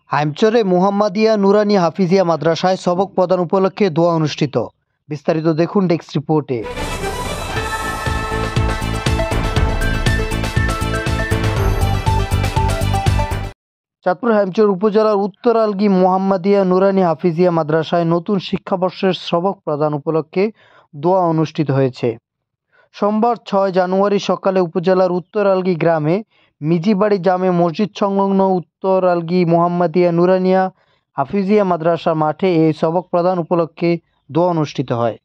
হাইমচরে মুহাম্মাদিয়া নুরানি হাফিজিয়া মাদ্রাসায় সবক প্রদান উপলক্ষে দোয়া অনুষ্ঠিত। বিস্তারিত দেখুন ডেস্ক রিপোর্টে। চাঁদপুর হাইমচর উপজেলার উত্তর আলগী মুহাম্মাদিয়া নুরানি হাফিজিয়া মাদ্রাসায় নতুন শিক্ষাবর্ষের সবক প্রদান উপলক্ষে দোয়া অনুষ্ঠিত হয়েছে। সোমবার 6 জানুয়ারি সকালে উপজেলার উত্তর আলগী গ্রামে মিজিবাড়ি জামে মসজিদ সংলগ্ন উত্তর আলগী মুহাম্মাদিয়া নুরানিয়া হাফিজিয়া মাদ্রাসা মাঠে এই সবক প্রদান উপলক্ষে দোয়া অনুষ্ঠিত হয়।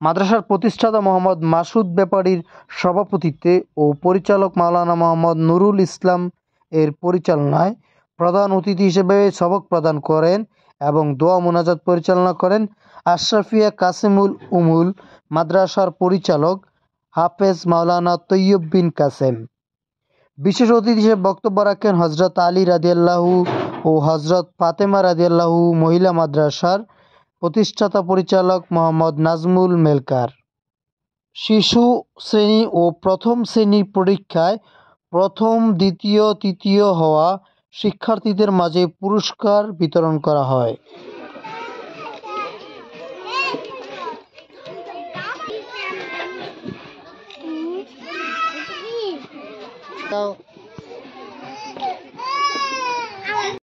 মাদ্রাসার প্রতিষ্ঠাতা মোহাম্মদ মাসুদ ব্যাপারীর সভাপতিত্বে ও পরিচালক মাওলানা মোহাম্মদ নুরুল ইসলাম এর পরিচালনায় প্রধান অতিথি হিসেবে সবক প্রদান করেন এবং দোয়া মোনাজাত পরিচালনা করেন আশরাফিয়া কাসেমুল উমুল মাদ্রাসার পরিচালক হাফেজ মাওলানা তৈয়ব বিন কাসেম। বিশেষ অতিথি হিসেবে বক্তব্য রাখেন হজরত আলী রাদিয়াল্লাহু ও হজরত ফাতেমা রাদিয়াল্লাহু মহিলা মাদ্রাসার প্রতিষ্ঠাতা পরিচালক মোহাম্মদ নাজমুল মেলকার। শিশু শ্রেণী ও প্রথম শ্রেণীর পরীক্ষায় প্রথম, দ্বিতীয়, তৃতীয় হওয়া শিক্ষার্থীদের মাঝে পুরস্কার বিতরণ করা হয়।